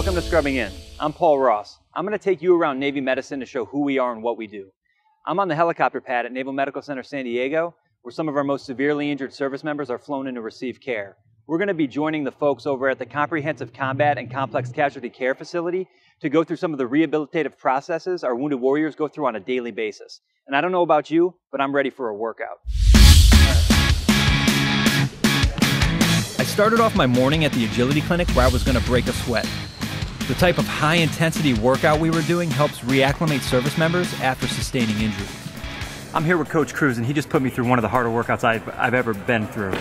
Welcome to Scrubbing In. I'm Paul Ross. I'm going to take you around Navy medicine to show who we are and what we do. I'm on the helicopter pad at Naval Medical Center San Diego, where some of our most severely injured service members are flown in to receive care. We're going to be joining the folks over at the Comprehensive Combat and Complex Casualty Care Facility to go through some of the rehabilitative processes our wounded warriors go through on a daily basis. And I don't know about you, but I'm ready for a workout. I started off my morning at the agility clinic where I was going to break a sweat. The type of high-intensity workout we were doing helps reacclimate service members after sustaining injury. I'm here with Coach Cruz, and he just put me through one of the harder workouts I've ever been through.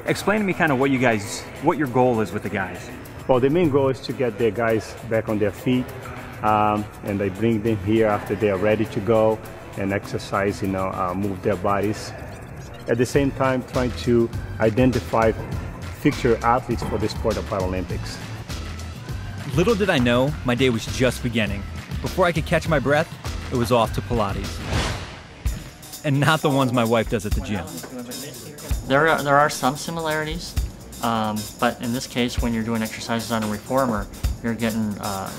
Explain to me kind of what your goal is with the guys. Well, the main goal is to get the guys back on their feet, and I bring them here after they are ready to go and exercise, move their bodies. At the same time, trying to identify future athletes for the sport of Paralympics. Little did I know, my day was just beginning. Before I could catch my breath, it was off to Pilates. And not the ones my wife does at the gym. There are some similarities, but in this case, when you're doing exercises on a reformer, you're getting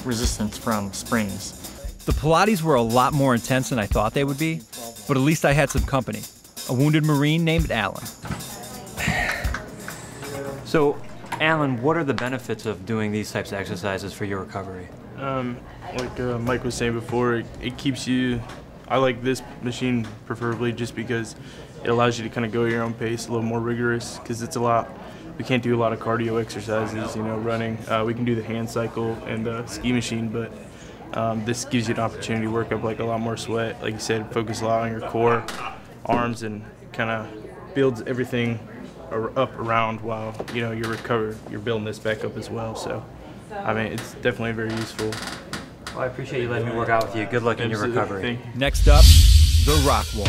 resistance from springs. The Pilates were a lot more intense than I thought they would be, but at least I had some company. A wounded Marine named Alan. So, Alan, what are the benefits of doing these types of exercises for your recovery? Like Mike was saying before, it keeps you, I like this machine preferably just because it allows you to kind of go at your own pace, a little more rigorous, because we can't do a lot of cardio exercises, running. We can do the hand cycle and the ski machine, but this gives you an opportunity to work up like a lot more sweat. Like you said, focus a lot on your core, arms, and kind of builds everything up around while you're recovered. You're building this back up as well. So, I mean, it's definitely very useful. Well, I appreciate you letting me work out with you. Good luck in your recovery. Thank you. Next up, the rock wall.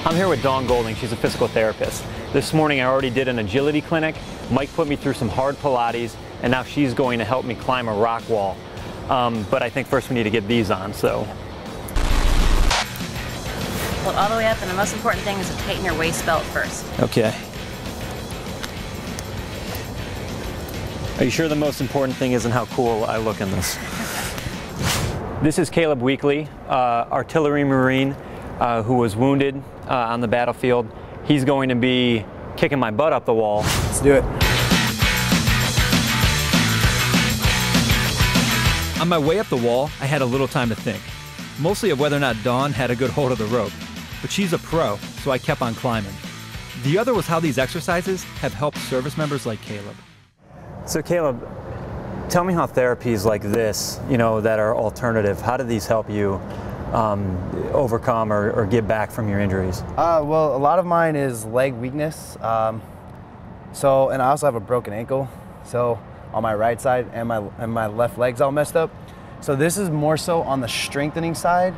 I'm here with Dawn Golding. She's a physical therapist. This morning I already did an agility clinic. Mike put me through some hard Pilates, and now she's going to help me climb a rock wall. But I think first we need to get these on, so. Hold all the way up, and the most important thing is to tighten your waist belt first. Okay. Are you sure the most important thing isn't how cool I look in this? This is Caleb Weekly, artillery Marine, who was wounded on the battlefield. He's going to be kicking my butt up the wall. Let's do it. On my way up the wall, I had a little time to think. Mostly of whether or not Dawn had a good hold of the rope. But she's a pro, so I kept on climbing. The other was how these exercises have helped service members like Caleb. So Caleb, tell me how therapies like this, that are alternative, how do these help you overcome or get back from your injuries? Well, a lot of mine is leg weakness. And I also have a broken ankle. So on my right side and my left leg's all messed up. So this is more so on the strengthening side.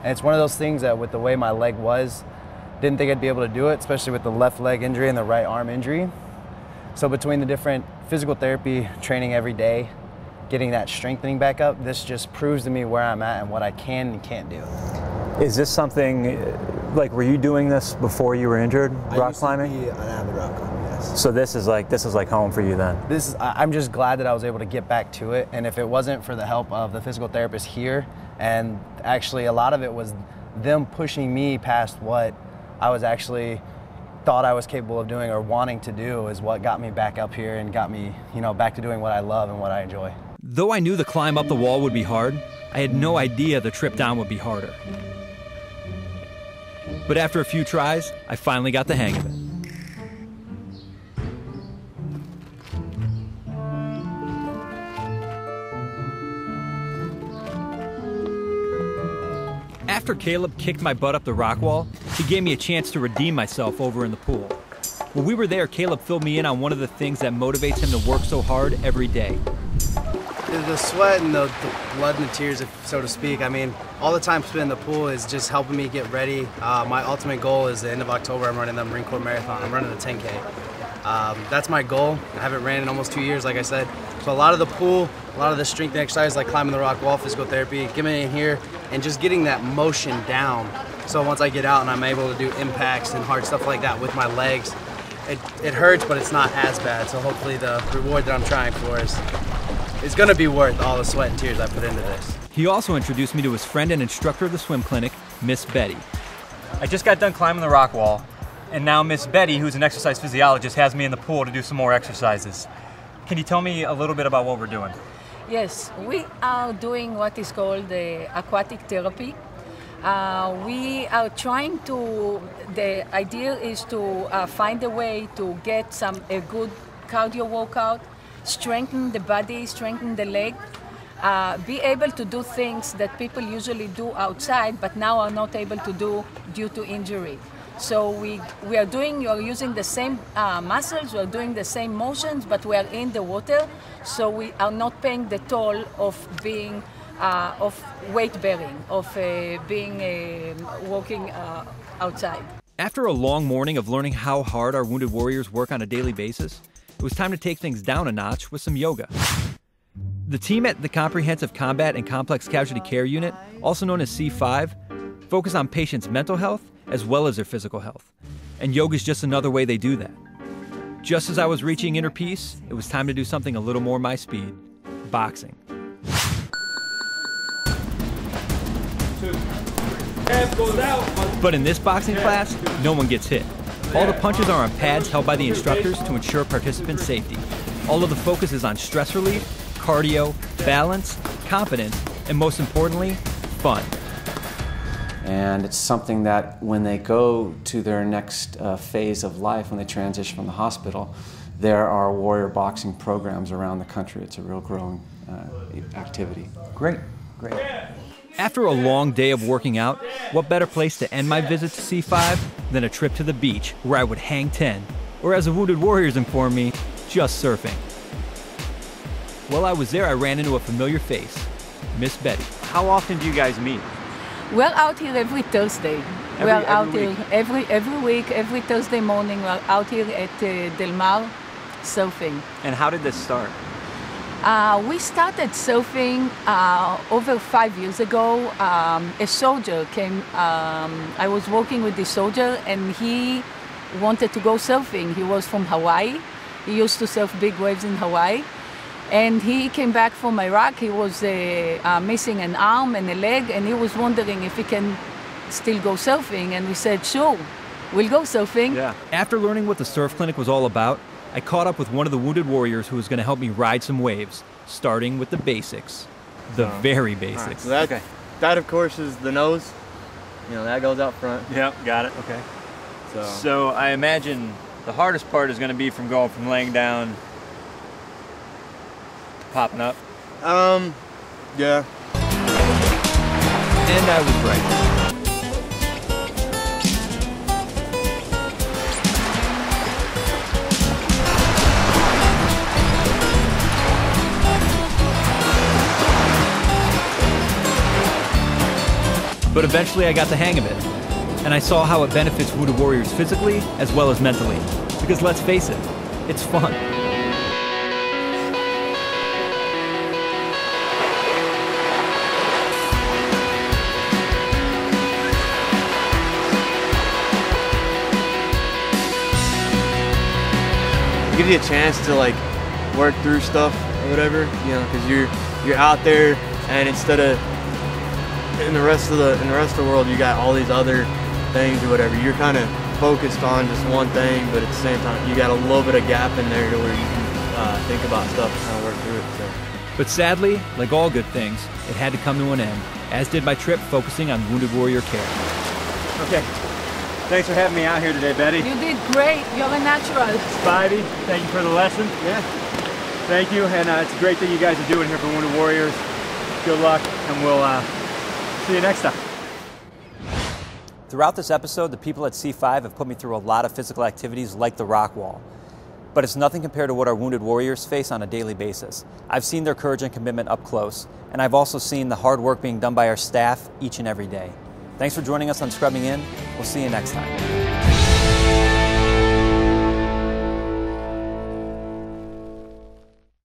And it's one of those things that with the way my leg was, didn't think I'd be able to do it, especially with the left leg injury and the right arm injury. So between the different physical therapy training every day, getting that strengthening back up, this just proves to me where I'm at and what I can and can't do. Is this something, were you doing this before you were injured, rock climbing? I used to be an avid rock climber, yes. So this is like home for you then? I'm just glad that I was able to get back to it, and if it wasn't for the help of the physical therapist here, and actually a lot of it was them pushing me past what I was actually thought I was capable of doing or wanting to do, is what got me back up here and got me, back to doing what I love and what I enjoy. Though I knew the climb up the wall would be hard, I had no idea the trip down would be harder. But after a few tries, I finally got the hang of it. After Caleb kicked my butt up the rock wall, he gave me a chance to redeem myself over in the pool. When we were there, Caleb filled me in on one of the things that motivates him to work so hard every day. The sweat and the blood and the tears, so to speak. I mean, all the time spent in the pool is just helping me get ready. My ultimate goal is the end of October, I'm running the Marine Corps Marathon. I'm running the 10K. That's my goal. I haven't ran in almost 2 years, like I said. So a lot of the pool, a lot of the strength exercises like climbing the rock wall, physical therapy, getting in here and just getting that motion down. So once I get out and I'm able to do impacts and hard stuff like that with my legs, it hurts, but it's not as bad. So hopefully the reward that I'm trying for is going to be worth all the sweat and tears I put into this. He also introduced me to his friend and instructor of the swim clinic, Miss Betty. I just got done climbing the rock wall, and now Miss Betty, who's an exercise physiologist, has me in the pool to do some more exercises. Can you tell me a little bit about what we're doing? Yes, we are doing what is called the aquatic therapy. We are trying to, the idea is to find a way to get a good cardio workout, strengthen the body, strengthen the leg, be able to do things that people usually do outside but now are not able to do due to injury. So we are using the same muscles, we are doing the same motions, but we are in the water, so we are not paying the toll of being of weight bearing, of walking outside. After a long morning of learning how hard our wounded warriors work on a daily basis, it was time to take things down a notch with some yoga. The team at the Comprehensive Combat and Complex Casualty Care Unit, also known as C5, focus on patients' mental health as well as their physical health. And yoga is just another way they do that. Just as I was reaching inner peace, it was time to do something a little more my speed: boxing. But in this boxing class, no one gets hit. All the punches are on pads held by the instructors to ensure participant safety. All of the focus is on stress relief, cardio, balance, confidence, and most importantly, fun. And it's something that when they go to their next phase of life, when they transition from the hospital, there are warrior boxing programs around the country. It's a real growing activity. Great. After a long day of working out, what better place to end my visit to C5 than a trip to the beach where I would hang 10, or as the Wounded Warriors informed me, just surfing. While I was there, I ran into a familiar face, Miss Betty. How often do you guys meet? We're out here every Thursday. We're out here every week, every Thursday morning. We're out here at Del Mar surfing. And how did this start? We started surfing over 5 years ago. A soldier came, I was working with this soldier and he wanted to go surfing. He was from Hawaii. He used to surf big waves in Hawaii. And he came back from Iraq. He was missing an arm and a leg, and he was wondering if he can still go surfing. And we said, sure, we'll go surfing. Yeah. After learning what the surf clinic was all about, I caught up with one of the Wounded Warriors who was going to help me ride some waves, starting with the basics. The very basics. Right, so that, of course, is the nose. You know, that goes out front. Yep, got it. Okay. So I imagine the hardest part is going to be from going from laying down popping up? Yeah. And I was right. But eventually I got the hang of it, and I saw how it benefits Wounded Warriors physically as well as mentally. Because let's face it, it's fun. It gives you a chance to like work through stuff or whatever, you know, because you're out there, and instead of in the rest of the world you got all these other things or whatever, you're kind of focused on just one thing, but at the same time you got a little bit of gap in there to where you can think about stuff and kind of work through it. So. But sadly, like all good things, it had to come to an end, as did my trip focusing on Wounded Warrior care. Okay. Thanks for having me out here today, Betty. You did great. You're a natural. Spivey, thank you for the lesson. Yeah. Thank you, and it's a great thing you guys are doing here for Wounded Warriors. Good luck, and we'll see you next time. Throughout this episode, the people at C5 have put me through a lot of physical activities like the rock wall. But it's nothing compared to what our Wounded Warriors face on a daily basis. I've seen their courage and commitment up close, and I've also seen the hard work being done by our staff each and every day. Thanks for joining us on Scrubbing In. We'll see you next time.